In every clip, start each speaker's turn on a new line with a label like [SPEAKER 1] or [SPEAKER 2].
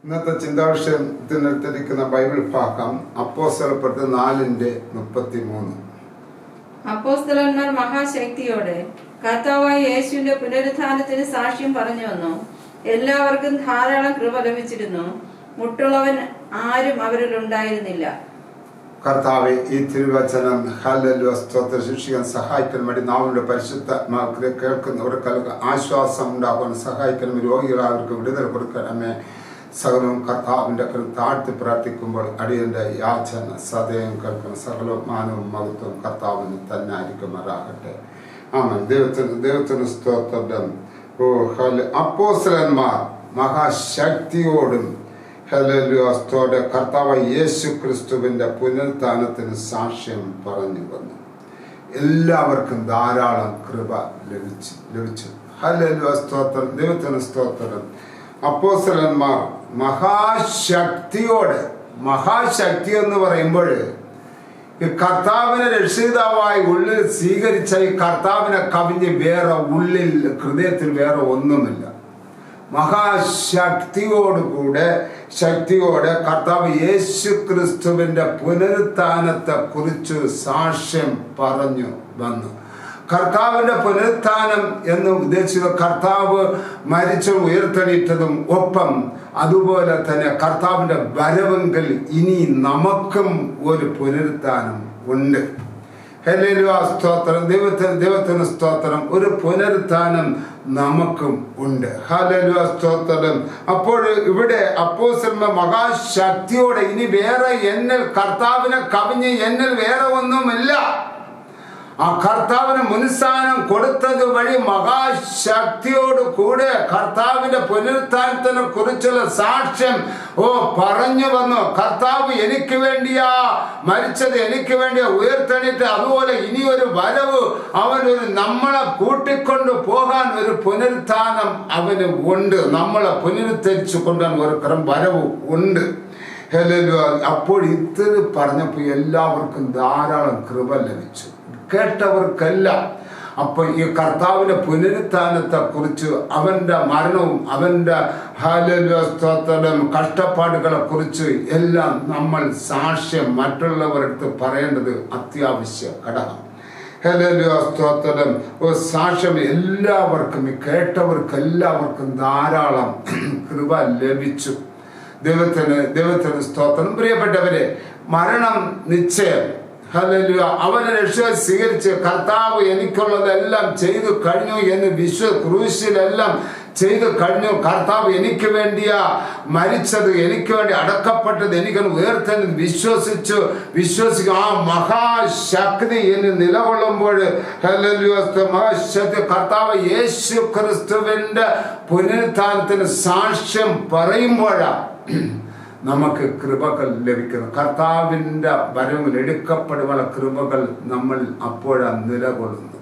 [SPEAKER 1] ഇന്നത്തെ ചിന്താവിഷയത്തിനെടുത്തിരിക്കുന്ന ബൈബിൾ ഭാഗം അപ്പോസ്തലപ്രവൃത്തി 4:33.
[SPEAKER 2] അപ്പോസ്തലന്മാർ മഹാശക്തിയോടെ കർത്താവായ യേശുവിന്റെ പുനരുത്ഥാനത്തിന് സാക്ഷ്യം പറഞ്ഞു വന്നു. എല്ലാവർക്കും ധാരാളം കൃപ ലഭിച്ചിരുന്നു. മുട്ടുള്ളവൻ ആരും അവരിൽ ഉണ്ടായിരുന്നില്ല.
[SPEAKER 1] കർത്താവെ, ഈ തിരുവചനം ഹല്ലേലൂയ സ്തോത്രം ശിക്ഷിക്കാൻ സഹായിക്കാൻ വേണ്ടി നാവിന്റെ പരിശുദ്ധാത്മാക്കളെ കേൾക്കുന്നവർക്ക് ആശ്വാസം ഉണ്ടാക്കാൻ സഹായിക്കണം. രോഗികളവർക്ക് വിടുതൽ കൊടുക്കണമേ. സകലവും കർത്താവിൻ്റെ താഴ്ത്തി പ്രാർത്ഥിക്കുമ്പോൾ അടിയൻ്റെ യാചന സദയം കേൾക്കണം. സകലവും മാനവും മഹത്വവും കർത്താവിന് തന്നെ ആയിരിക്കുമാറാകട്ടെ. ആമേൻ. ദൈവത്തിന് സ്തോത്രം. അപ്പോസ്തലന്മാർ മഹാശക്തിയോടും ഹല്ലേലൂയ കർത്താവ് യേശു ക്രിസ്തുവിൻ്റെ പുനരുത്ഥാനത്തിന് സാക്ഷ്യം പറഞ്ഞു വന്നു. എല്ലാവർക്കും ധാരാളം കൃപ ലഭിച്ചു. ഹല്ലേലൂയ സ്തോത്രം. ദൈവത്തിന് സ്തോത്രം. അപ്പോസ്തലന്മാർ മഹാശക്തി എന്ന് പറയുമ്പോൾ ഈ കർത്താവിനെ രക്ഷിതാവായി ഉള്ളിൽ സ്വീകരിച്ച ഈ കർത്താവിനെ കവിഞ്ഞ് വേറെ ഉള്ളിൽ ഹൃദയത്തിൽ വേറെ ഒന്നുമില്ല. ശക്തിയോടെ കർത്താവ് യേശു ക്രിസ്തുവിന്റെ പുനരുത്ഥാനത്തെ കുറിച്ച് സാക്ഷ്യം പറഞ്ഞു വന്നു. കർത്താവിന്റെ പുനരുത്ഥാനം എന്ന് ഉദ്ദേശിച്ച കർത്താവ് മരിച്ചു ഉയർത്തെണീറ്റതും ഒപ്പം അതുപോലെ തന്നെ കർത്താവിന്റെ വരവെങ്കിൽ ഇനി നമുക്കും ഒരു പുനരുത്ഥാനം ഉണ്ട്. ഹല്ലേലൂയ സ്തോത്രം. ദൈവത്തിന് സ്തോത്രം. ഒരു പുനരുത്ഥാനം നമുക്കും ഉണ്ട്. ഹല്ലേലൂയ സ്തോത്രം. അപ്പോൾ ഇവിടെ അപ്പോസ്തലന്മാർ മഹാശക്തിയോടെ ഇനി വേറെ എന്നിൽ കർത്താവിനെ കവിഞ്ഞ് എന്നിൽ വേറെ ഒന്നുമില്ല. ആ കർത്താവിന് മുൻസ്ഥാനം കൊടുത്തത് വഴി മഹാശക്തിയോട് കൂടെ കർത്താവിന്റെ പുനരുത്ഥാനത്തിനെ കുറിച്ചുള്ള സാക്ഷ്യം പറഞ്ഞു വന്നു. കർത്താവ് എനിക്ക് വേണ്ടിയാ മരിച്ചത്, എനിക്ക് വേണ്ടിയാ ഉയർത്തെണീറ്റ്, അതുപോലെ ഇനി ഒരു വരവ് അവനൊരു നമ്മളെ കൂട്ടിക്കൊണ്ട് പോകാൻ ഒരു പുനരുത്ഥാനം അവന് ഉണ്ട്. നമ്മളെ പുനരുദ്ധരിച്ചു കൊണ്ടുവരാൻ ഒരു വരവ് ഉണ്ട്. അപ്പോൾ ഇത്ര പറഞ്ഞപ്പോൾ എല്ലാവർക്കും ധാരാളം കൃപ ലഭിച്ചു, കേട്ടവർക്കെല്ലാം. അപ്പൊ ഈ കർത്താവിന്റെ പുനരുത്ഥാനത്തെ കുറിച്ച്, അവന്റെ മരണവും അവന്റെ കഷ്ടപ്പാടുകളെ കുറിച്ച് എല്ലാം നമ്മൾ സാക്ഷ്യം മറ്റുള്ളവരടുത്ത് പറയേണ്ടത് അത്യാവശ്യ ഘടകം. ഹല്ലേലൂയ സ്തോത്രം. സാക്ഷ്യം എല്ലാവർക്കും, കേട്ടവർക്കെല്ലാവർക്കും ധാരാളം കൃപ ലഭിച്ചു. ദൈവത്തിന് സ്തോത്രം. പ്രിയപ്പെട്ടവരെ, മരണം നിശ്ചയം. ഹല്ലേലൂയ. അവനെ രക്ഷ സ്വീകരിച്ച് കർത്താവ് എനിക്കുള്ളതെല്ലാം ചെയ്തു കഴിഞ്ഞു എന്ന് ക്രൂശിലെല്ലാം ചെയ്തു കഴിഞ്ഞു. കർത്താവ് എനിക്ക് വേണ്ടിയാ മരിച്ചത്, എനിക്ക് വേണ്ടി അടക്കപ്പെട്ടത്, എനിക്ക് ഉയർത്തെന്ന് വിശ്വസിക്കും. ആ മഹാശക്തി എന്ന് നിലകൊള്ളുമ്പോൾ മഹാശക്തി കർത്താവ് യേശു ക്രിസ്തുവിന്റെ പുനരുത്ഥാനത്തിന് സാക്ഷ്യം പറയുമ്പോഴാ നമുക്ക് കൃപകൾ ലഭിക്കുന്നു. കർത്താവിൻ്റെ വരവിൽ എടുക്കപ്പെടുന്ന കൃപകൾ നമ്മൾ അപ്പോഴാണ് നിലകൊള്ളുന്നത്.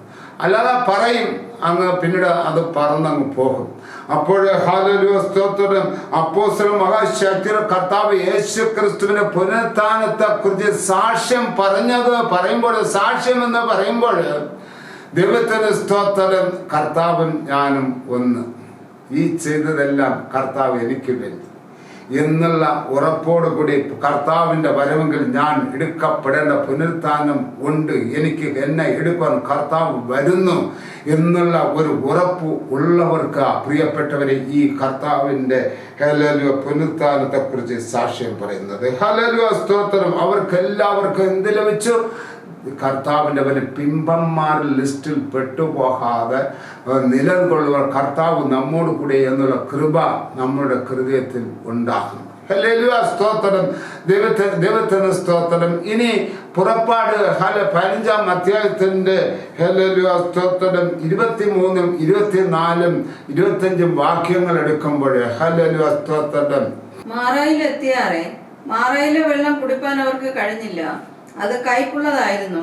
[SPEAKER 1] അല്ലാതെ പറയും അങ്ങ്, പിന്നീട് അത് പറന്നങ്ങ് പോകും. അപ്പോൾ ഹല്ലേലൂയ സ്തോത്രം. അപ്പോസ്തലൻ മഹാശക്തിയുടെ കർത്താവ് യേശു ക്രിസ്തുവിന്റെ പുനരുത്ഥാനത്തെ കുറിച്ച് സാക്ഷ്യം സാക്ഷ്യം എന്ന് പറയുമ്പോൾ ദൈവത്തിന് സ്തോത്രം. കർത്താവും ഞാനും ഒന്ന്. ഈ ചെയ്തതെല്ലാം കർത്താവ് എനിക്ക് വേണ്ടി എന്നുള്ള ഉറപ്പോടുകൂടി കർത്താവിന്റെ വരവെങ്കിൽ ഞാൻ എടുക്കപ്പെടേണ്ട പുനരുത്ഥാനം ഉണ്ട്, എന്നെ എടുക്കാൻ കർത്താവ് വരുന്നു എന്നുള്ള ഒരു ഉറപ്പ് ഉള്ളവർക്ക്, പ്രിയപ്പെട്ടവരെ, ഈ കർത്താവിന്റെ ഹല്ലേലൂയ പുനരുത്ഥാനത്തെ കുറിച്ച് സാക്ഷ്യം പറയുന്നത്. ഹല്ലേലൂയ സ്തോത്രം. അവർക്കെല്ലാവർക്കും എന്ത് ലഭിച്ചു? കർത്താവിൻ്റെ പിമ്പന്മാരുടെ ലിസ്റ്റിൽ പെട്ടുപോകാതെ നിലകൊള്ളുക കർത്താവ് നമ്മോട് കൂടെ എന്നുള്ള കൃപ നമ്മുടെ ഹൃദയത്തിൽ ഉണ്ടാകും. ഹല്ലേലൂയ സ്തോത്രം. ദൈവത്തിന് സ്തോത്രം. ഇനി പുറപ്പാട് 15-ാം അധ്യായത്തിന്റെ ഹല്ലേലൂയ സ്തോത്രം 23-ഉം 24-ഉം 25-ഉം വാക്യങ്ങൾ എടുക്കുമ്പോൾ ഹല്ലേലൂയ സ്തോത്രം.
[SPEAKER 2] മാറായിലെത്തിയാറെ മാറായിലെ വെള്ളം കുടിപ്പാൻ അവർക്ക് കഴിഞ്ഞില്ല, അത് കയ്പുള്ളതായിരുന്നു.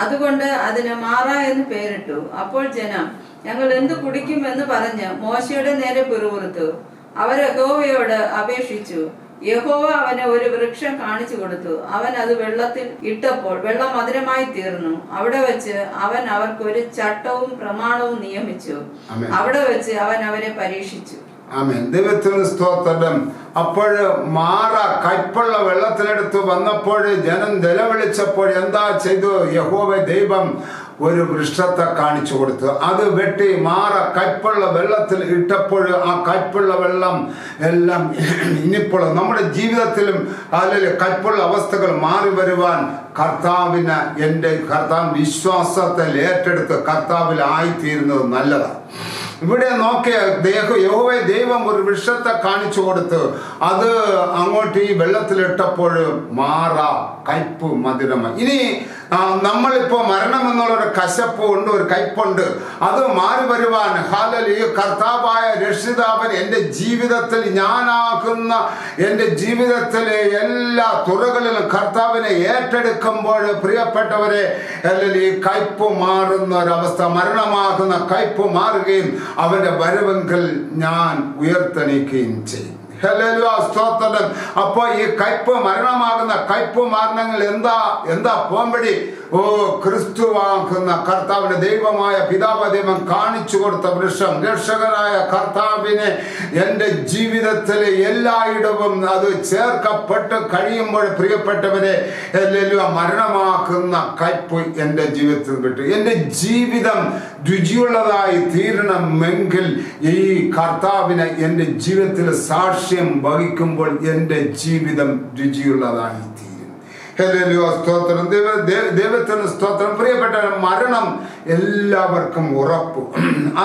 [SPEAKER 2] അതുകൊണ്ട് അതിന് മാറ എന്ന് പേരിട്ടു. അപ്പോൾ ജനം, ഞങ്ങൾ എന്ത് കുടിക്കും എന്ന് പറഞ്ഞ് മോശയുടെ നേരെ പിറുപിറുത്തു. അവർ യഹോവയോട് അപേക്ഷിച്ചു. യഹോവ അവന് ഒരു വൃക്ഷം കാണിച്ചു കൊടുത്തു. അവൻ അത് വെള്ളത്തിൽ ഇട്ടപ്പോൾ വെള്ളം മധുരമായി തീർന്നു. അവിടെ വെച്ച് അവൻ അവർക്ക് ഒരു ചട്ടവും പ്രമാണവും നിയമിച്ചു. അവിടെ വെച്ച് അവൻ അവരെ പരീക്ഷിച്ചു.
[SPEAKER 1] ആമേൻ. ദൈവത്തിന് സ്തോത്രം. അപ്പോൾ മാറ കയ്പുള്ള വെള്ളത്തിലെടുത്ത് വന്നപ്പോൾ ജനം നിലവിളിച്ചപ്പോൾ എന്താ ചെയ്തു? യഹോവ ദൈവം ഒരു വൃക്ഷത്തെ കാണിച്ചു കൊടുത്തു. അത് വെട്ടി മാറ കയ്പുള്ള വെള്ളത്തിൽ ഇട്ടപ്പോൾ ആ കയ്പുള്ള വെള്ളം എല്ലാം ഇനിപ്പോൾ നമ്മുടെ ജീവിതത്തിലും അല്ലെങ്കിൽ കയ്പുള്ള അവസ്ഥകൾ മാറി വരുവാൻ കർത്താവിന് കർത്താവ് വിശ്വാസത്തിൽ ഏറ്റെടുത്ത് കർത്താവിൽ ആയിത്തീരുന്നത് നല്ലതാണ്. ഇവിടെ നോക്കിയ യഹോവ ദൈവം ഒരു വൃക്ഷത്തെ കാണിച്ചു കൊടുത്ത് അത് അങ്ങോട്ട് ഈ വെള്ളത്തിലിട്ടപ്പോൾ മാറ കയ്പ് മധുരമായി. ഇനി നമ്മളിപ്പോ മരണം എന്നുള്ളൊരു കശപ്പ് ഉണ്ട്, ഒരു കയ്പുണ്ട്. അത് മാറി വരുവാൻ ഹല്ലേലൂയ കർത്താവായ രക്ഷിതാവൻ എൻ്റെ ജീവിതത്തിൽ ഞാനാകുന്ന എൻ്റെ ജീവിതത്തിലെ എല്ലാ തുറകളിലും കർത്താവിനെ ഏറ്റെടുക്കുമ്പോൾ പ്രിയപ്പെട്ടവരെ ഈ കയ്പ് മാറുന്ന ഒരവസ്ഥ, മരണമാകുന്ന കയ്പ് മാറുകയും അവന്റെ വരവെങ്കിൽ ഞാൻ ഉയർത്തെണീക്കുകയും ചെയ്യും. സ്തോത്രം. അപ്പൊ ഈ കയ്പ് മരണമാകുന്ന കയ്പ് മരണങ്ങൾ എന്താ പോംവഴി? ക്രിസ്തുവാകുന്ന കർത്താവിന്റെ ദൈവമായ പിതാവ് ദൈവം കാണിച്ചു കൊടുത്ത വൃക്ഷം, രക്ഷകനായ കർത്താവിനെ എൻ്റെ ജീവിതത്തിലെ എല്ലായിടവും അത് ചേർക്കപ്പെട്ട് കഴിയുമ്പോൾ പ്രിയപ്പെട്ടവരെ മരണമാക്കുന്ന കയ്പ് എൻ്റെ ജീവിതത്തിൽ വിട്ടു. എൻ്റെ ജീവിതം രുചിയുള്ളതായി തീരണമെങ്കിൽ ഈ കർത്താവിനെ എൻ്റെ ജീവിതത്തിൽ സാക്ഷ്യം വഹിക്കുമ്പോൾ എൻ്റെ ജീവിതം രുചിയുള്ളതായി തീരും. സ്തോത്രം. ദൈവത്തിന് സ്തോത്രം. പ്രിയപ്പെട്ട മരണം എല്ലാവർക്കും ഉറപ്പ്.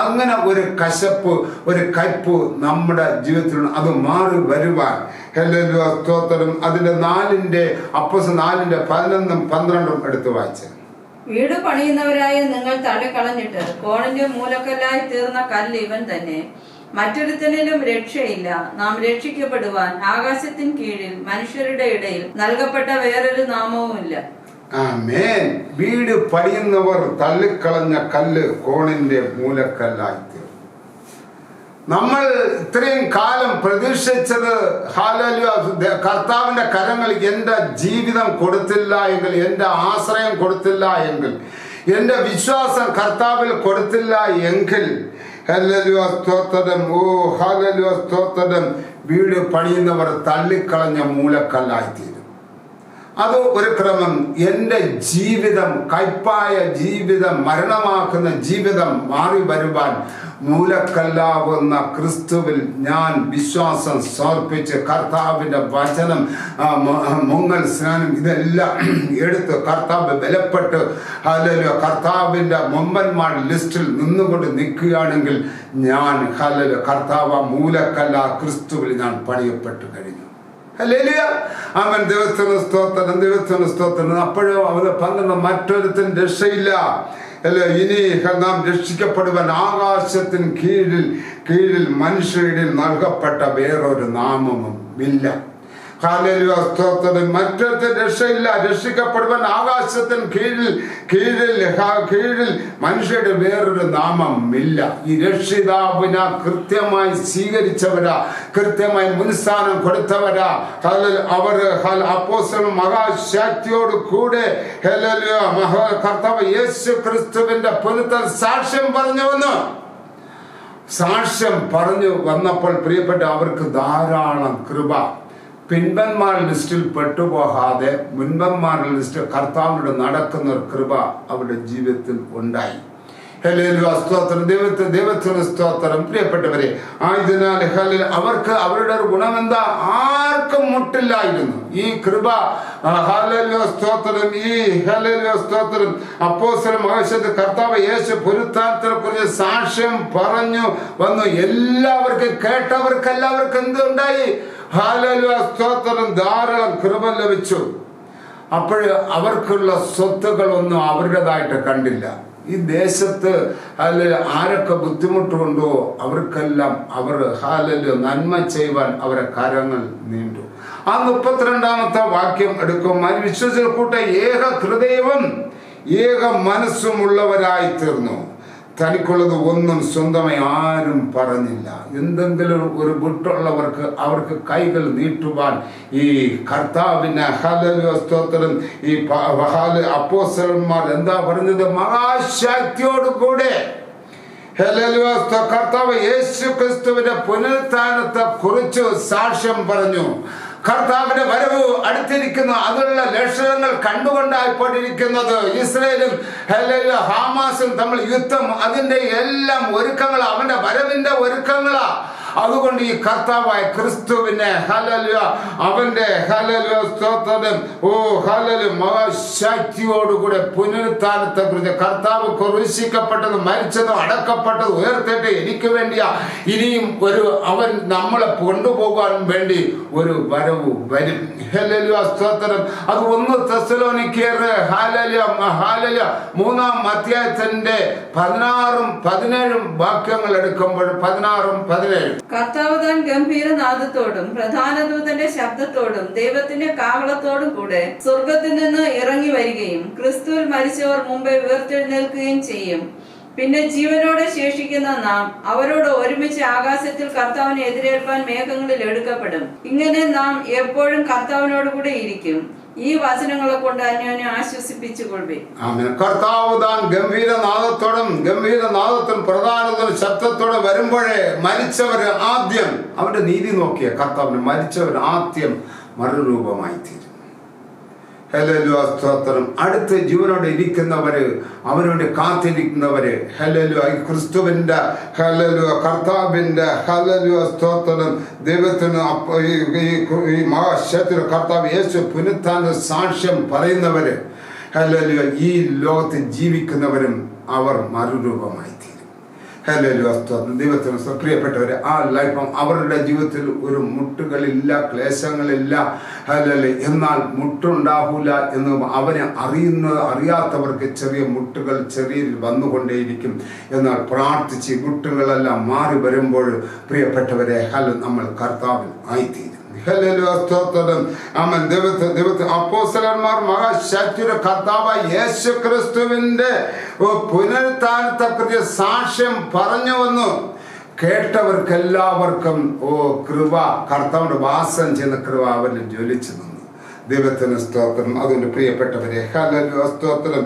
[SPEAKER 1] അങ്ങനെ ഒരു കശപ്പ്, ഒരു കയ്പ് നമ്മുടെ ജീവിതത്തിൽ അത് മാറി വരുവാൻ സ്തോത്രം. അതിന്റെ 4:11-12 എടുത്ത് വായിച്ച
[SPEAKER 2] വീട് പണിയുന്നവരായ നിങ്ങൾ തള്ളിക്കളഞ്ഞിട്ട് കോണിന്റെ മൂലക്കല്ലായി തീർന്ന കല്ല് ഇവൻ തന്നെ. മറ്റൊരുത്തനിലും രക്ഷയില്ല. നാം രക്ഷിക്കപ്പെടുവാൻ ആകാശത്തിൻ കീഴിൽ മനുഷ്യരുടെ ഇടയിൽ നൽകപ്പെട്ട വേറൊരു നാമവുമില്ല.
[SPEAKER 1] ആമേൻ. വീട് പണിയുന്നവർ തള്ളിക്കളഞ്ഞ കല്ല് കോണിന്റെ മൂലക്കല്ലായി തീർന്നു. നമ്മൾ ഇത്രയും കാലം പ്രതീക്ഷിച്ചത് കർത്താവിന്റെ കരങ്ങൾ എൻ്റെ ജീവിതം കൊടുത്തില്ല എങ്കിൽ, എൻ്റെ ആശ്രയം കൊടുത്തില്ല എങ്കിൽ, എൻ്റെ വിശ്വാസം കർത്താവിൽ കൊടുത്തില്ല എങ്കിൽ വീട് പണിയുന്നവർ തള്ളിക്കളഞ്ഞ മൂലക്കല്ലായിത്തീരും. അത് ഒരു ക്രമം. എൻ്റെ ജീവിതം, കയ്പായ ജീവിതം, മരണമാക്കുന്ന ജീവിതം മാറി വരുവാൻ മൂലക്കല്ലാവുന്ന ക്രിസ്തുവിൽ ഞാൻ വിശ്വാസം സമർപ്പിച്ച് കർത്താവിൻ്റെ വചനം, മുങ്ങൽ സ്നാനം ഇതെല്ലാം എടുത്ത് കർത്താവ് ബലപ്പെട്ട് കർത്താവിൻ്റെ മുമ്പന്മാർ ലിസ്റ്റിൽ നിന്നുകൊണ്ട് നിൽക്കുകയാണെങ്കിൽ ഞാൻ കർത്താവ് മൂലക്കല്ല ക്രിസ്തുവിൽ ഞാൻ പണിയപ്പെട്ട് കഴിഞ്ഞു. അവൻ ദൈവത്തിന് സ്തോത്രം, ദൈവത്തിന് സ്തോത്രം. അപ്പോഴും അവന് പന്ത്രണ്ട് മറ്റൊരുത്തിന് രക്ഷയില്ല. ഇനി നാം രക്ഷിക്കപ്പെടുവാൻ ആകാശത്തിന് കീഴിൽ മനുഷ്യരുടെ നൽകപ്പെട്ട വേറൊരു നാമവും ഇല്ല. മറ്റൊരു രക്ഷയില്ല. രക്ഷിക്കപ്പെടുവാൻ ആകാശത്തിന് കീഴിൽ മനുഷ്യരുടെ വേറൊരു നാമം ഇല്ല. ഈ രക്ഷിതാവിനെ കൃത്യമായി സ്വീകരിച്ചവരാ, കൃത്യമായി മുൻസ്ഥാനം കൊടുത്തവരാ. അവർ അപ്പോസ്തലൻ മഹാശക്തിയോട് കൂടെ കർത്താവ് യേശു ക്രിസ്തുവിന്റെ പുനരുത്ഥാന സാക്ഷ്യം പറഞ്ഞു വന്നപ്പോൾ പ്രിയപ്പെട്ട അവർക്ക് ധാരാളം കൃപ. പിൻപന്മാർ ലിസ്റ്റിൽ പെട്ടുപോകാതെ മുൻപന്മാരുടെ ലിസ്റ്റിൽ കർത്താവിനോട് നടക്കുന്ന ഒരു കൃപ അവരുടെ ജീവിതത്തിൽ ഉണ്ടായി. സ്തോത്രം. ദൈവത്തിന് സ്തോത്രം. പ്രിയപ്പെട്ടവരെ, ആയതിനാൽ അവർക്ക് അവരുടെ ഒരു ഗുണമെന്താ? ആർക്കും മുട്ടില്ലായിരുന്നു ഈ കൃപ. സ്തോത്രം. ഈ സ്തോത്രം അപ്പോസ്തലൻ മഹേശ്വരൻ കർത്താവ് യേശു പുനരുത്ഥാനത്തെ കുറിച്ച് സാക്ഷ്യം പറഞ്ഞു വന്നു. എല്ലാവർക്കും കേട്ടവർക്കെല്ലാവർക്കും എന്തുണ്ടായി? സ്തോത്രം. ധാരാളം കൃപ ലഭിച്ചു. അപ്പോൾ അവർക്കുള്ള സ്വത്തുകളൊന്നും അവരുടേതായിട്ട് കണ്ടില്ല. ഈ ദേശത്ത് ആരൊക്കെ ബുദ്ധിമുട്ടുണ്ടോ അവർക്കെല്ലാം അവർ നന്മ ചെയ്യുവാൻ അവരെ കരങ്ങൾ നീണ്ടു. ആ 32-ാമത്തെ വാക്യം എടുക്കും. വിശ്വസിച്ച കൂട്ട ഏക ഹൃദയവും ഏക മനസ്സുമുള്ളവരായി തീർന്നു. തനിക്കുള്ളത് ഒന്നും സ്വന്തമായി ആരും പറഞ്ഞില്ല. എന്തെങ്കിലും ഒരു ബുട്ടുള്ളവർക്ക് അവർക്ക് കൈകൾ നീട്ടുവാൻ ഈ കർത്താവിനെ സ്തോത്രം ഈ അപ്പോസ്തലന്മാർ എന്താ പറഞ്ഞത്? മഹാശക്തിയോട് കൂടെ ഹല്ലേലൂയ. കർത്താവ് യേശു ക്രിസ്തുവിന്റെ പുനരുത്ഥാനത്തെ കുറിച്ച് സാക്ഷ്യം പറഞ്ഞു. കർത്താവിന്റെ വരവ് അടുത്തിരിക്കുന്നു. അതിനുള്ള ലക്ഷണങ്ങൾ കണ്ടുകൊണ്ടായിപ്പോണ്ടിരിക്കുന്നത്. ഇസ്രയേലും ഹമാസും തമ്മിൽ യുദ്ധം, അതിന്റെ എല്ലാം ഒരുക്കങ്ങളാ, അവന്റെ വരവിന്റെ ഒരുക്കങ്ങളാ. അതുകൊണ്ട് ഈ കർത്താവായ ക്രിസ്തുവിനെ ഹല്ലേലൂയ, അവന്റെ ഹല്ലേലൂയ സ്തോത്രം, ഓ ഹല്ലേലൂയ, മഹാശക്തിയോടുകൂടെ പുനരുത്ഥാനത്തെ കുറിച്ച് കർത്താവ് ക്രൂശിക്കപ്പെട്ടത്, മരിച്ചതും അടക്കപ്പെട്ടത് ഉയർത്തിട്ട് എനിക്ക് വേണ്ടിയാ ഇനിയും അവൻ നമ്മളെ കൊണ്ടുപോകാൻ വേണ്ടി ഒരു വരവ് വരും. ഹല്ലേലൂയ സ്തോത്രം. അത് 1 തെസ്സലോനിക്കർ ഹല്ലേലൂയ 3-ാം അധ്യായത്തിന്റെ 16-ഉം 17-ഉം വാക്യങ്ങൾ എടുക്കുമ്പോൾ 16-ഉം 17
[SPEAKER 2] കർത്താവ് താൻ ഗംഭീരനാദത്തോടും പ്രധാന ദൂതന്റെ ശബ്ദത്തോടും ദൈവത്തിന്റെ കാഹളത്തോടും കൂടെ സ്വർഗത്തിൽ നിന്ന് ഇറങ്ങി വരികയും ക്രിസ്തുവിൽ മരിച്ചവർ മുമ്പേ ഉയർത്തെഴുന്നേൽക്കുകയും ചെയ്യും. പിന്നെ ജീവനോടെ ശേഷിക്കുന്ന നാം അവരോട് ഒരുമിച്ച് ആകാശത്തിൽ കർത്താവിനെ എതിരേൽപ്പാൻ മേഘങ്ങളിൽ എടുക്കപ്പെടും. ഇങ്ങനെ നാം എപ്പോഴും കർത്താവിനോട് കൂടെ ഇരിക്കും. ഈ വചനങ്ങളെ കൊണ്ട് അന്യോന്യം ആശ്വസിപ്പിച്ചുകൊള്ളേ.
[SPEAKER 1] കർത്താവ് താൻ ഗംഭീരനാദത്തോടും പ്രധാനത്തിനും ശബ്ദത്തോടെ വരുമ്പോഴേ മരിച്ചവര് ആദ്യം അവന്റെ നീതി നോക്കിയ കർത്താവിന് മരിച്ചവർ ആദ്യം മറുരൂപമായി തീരും. ഹല്ലേലൂയ സ്തോത്രം. അടുത്ത് ജീവനോടെ ഇരിക്കുന്നവര്, അവനോട് കാത്തിരിക്കുന്നവര്, ഹല്ലേലൂയ ക്രിസ്തുവിന്റെ ഹല്ലേലൂയ കർത്താവിന്റെ ഹല്ലേലൂയ സ്തോത്രം ദൈവത്തിന് ഈ മഹാശക്തിയുടെ കർത്താവ് യേശു പുനരുത്ഥാന സാക്ഷ്യം പറയുന്നവര്, ഹല്ലേലൂയ ഈ ലോകത്തിൽ ജീവിക്കുന്നവരും അവർ മറുരൂപമായി തീരും. ഹല്ലേലൂയ സ്തോത്രം. ദൈവത്തിന് പ്രിയപ്പെട്ടവരെ, ആ ലൈഫം അവരുടെ ജീവിതത്തിൽ ഒരു മുട്ടുകളില്ല, ക്ലേശങ്ങളില്ല. ഹല്ലേലൂയ. എന്നാൽ മുട്ടുണ്ടാകൂല എന്ന് അവനെ അറിയാത്തവർക്ക് ചെറിയ മുട്ടുകൾ ചെറിയ വന്നുകൊണ്ടേയിരിക്കും. എന്നാൽ പ്രാർത്ഥിച്ച് മുട്ടുകളെല്ലാം മാറി വരുമ്പോൾ പ്രിയപ്പെട്ടവരെ നമ്മൾ കർത്താവിൽ ആയിത്തീരും. അപ്പോസ്തലന്മാർ മഹാശക്തിയുടെ കർത്താവായ യേശു ക്രിസ്തുവിന്റെ പുനരുത്ഥാനത്തെ കുറിച്ച് സാക്ഷ്യം പറഞ്ഞു വന്നു. കേട്ടവർക്കെല്ലാവർക്കും കൃപ, കർത്താവിന്റെ വാസം ചെയ്യുന്ന കൃപ അവരിൽ ജ്വലിച്ചു നിന്നു. ദൈവത്തിന് സ്തോത്രം. അതുകൊണ്ട് പ്രിയപ്പെട്ടവരെ, ഹല്ലേലൂയ സ്തോത്രം.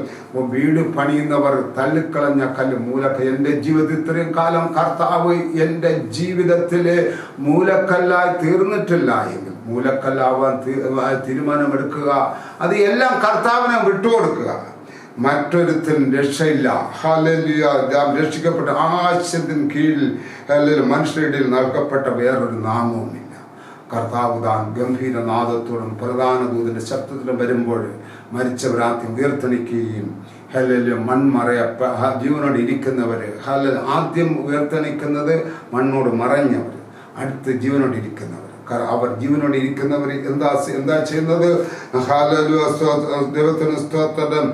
[SPEAKER 1] വീട് പണിയുന്നവർ തള്ളിക്കളഞ്ഞ കല്ല് മൂലക്കല്ല്. എൻ്റെ ജീവിതത്തിൽ ഇത്രയും കാലം കർത്താവ് എൻ്റെ ജീവിതത്തിലെ മൂലക്കല്ലായി തീർന്നിട്ടില്ല എങ്കിൽ മൂലക്കല്ലാവാൻ തീരുമാനമെടുക്കുക. അത് എല്ലാം കർത്താവിനെ വിട്ടുകൊടുക്കുക. മറ്റൊരുത്തിന് രക്ഷയില്ല. ഹല്ലേലൂയ. രക്ഷിക്കപ്പെട്ട ആശയത്തിന് കീഴിൽ ഹല്ലേലൂയ മനുഷ്യരുടെ നൽകപ്പെട്ട വേറൊരു നാമവുമില്ല. കർത്താവ് താൻ ഗംഭീരനാദത്തോടും പ്രധാന ദൂതന്റെ ശബ്ദത്തിലും വരുമ്പോൾ മരിച്ചവരാദ്യം ഉയർത്തെണിക്കുകയും ഹല്ലേലൂയ മൺമറയ ജീവനോട് ഇരിക്കുന്നവര്, ഹല്ലേലൂയ ആദ്യം ഉയർത്തെണിക്കുന്നത് മണ്ണോട് മറഞ്ഞവർ, അടുത്ത് ജീവനോട് ഇരിക്കുന്നവർ. അവർ ജീവനോട് ഇരിക്കുന്നവർ എന്താ ചെയ്യുന്നത്? ഹല്ലേലൂയ ദൈവത്തിന് സ്തോത്രം.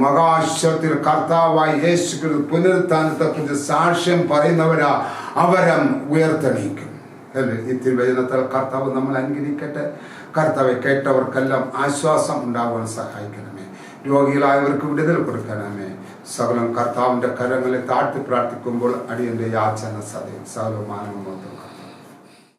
[SPEAKER 1] മഹാശക്തിയിൽ കർത്താവായ യേശു പുനരുത്ഥാനത്തെ കുറിച്ച് സാക്ഷ്യം പറയുന്നവരാ അവരം ഉയർത്തെണീക്കും. ഈ തിരുവചനത്താൽ കർത്താവ് നമ്മൾ അനുഗ്രഹിക്കട്ടെ. കർത്താവെ കേട്ടവർക്കെല്ലാം ആശ്വാസം ഉണ്ടാകുവാൻ സഹായിക്കണമേ. രോഗികളായവർക്ക് വിടുതൽ കൊടുക്കണമേ. സകലം കർത്താവിന്റെ കരങ്ങളെ താഴ്ത്തി പ്രാർത്ഥിക്കുമ്പോൾ അടിയന്റെ യാചന സകലമാനവും